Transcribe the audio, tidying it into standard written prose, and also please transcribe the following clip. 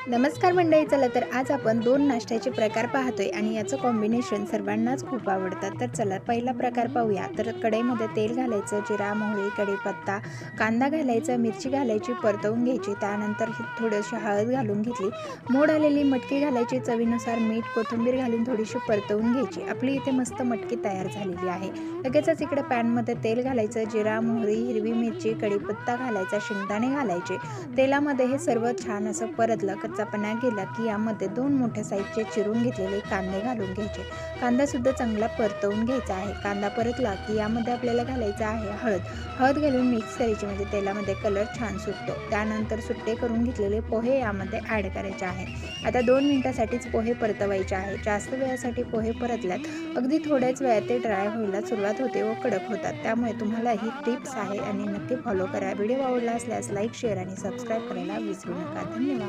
नमस्कार मंडळी, चला तर आज आपण दोन नाश्त्याचे प्रकार पाहतोय आणि याचं कॉम्बिनेशन सर्वांनाच खूप आवडतं। तर चला पहिला प्रकार पाहूया। तर कढईमध्ये तेल घालायचं, जिरा मोहरी कढीपत्ता कांदा घालायचा, मिरची घालायची, परतवून घ्यायची। त्यानंतर थोडीशी हळद घालून घेतली, मोड आलेली मटकी घालायची, चवीनुसार मीठ कोथिंबीर घालून थोडीशी परतवून घ्यायची। आपली इथे मस्त मटकी तयार झालेली आहे। लगेचच इकडे पॅनमध्ये तेल घालायचं, जिरा मोहरी हिरवी मिरची कढीपत्ता घालायचा, शेंगदाणे घालायचे। तेलामध्ये हे सर्व छान असं परतलं, कच्चापणा गेला की यामध्ये 2 मोठ्या साईजचे चिरून घेतलेले कांदे घालून घ्यायचे। कांदा सुद्धा चांगला परतवून घ्यायचा आहे। कांदा परतला की यामध्ये आपल्याला घालायचं आहे हळद घालून मिक्स करायची, म्हणजे तेलामध्ये कलर छान सुटतो। त्यानंतर सुट्टे करून घेतलेले पोहे यामध्ये ॲड करायचे आहे। आता 2 मिनिटासाठीच पोहे परतवायचे आहे। जास्त वेळासाठी पोहे परतल्यात अगदी थोड्याच वेळात ते ड्राय व्हायला सुरुवात होते व कडक होतात। त्यामुळे तुम्हाला ही टिप्स आहे आणि नक्की फॉलो करा। व्हिडिओ आवडला असल्यास लाईक शेअर आणि सबस्क्राईब करायला विसरू नका। धन्यवाद।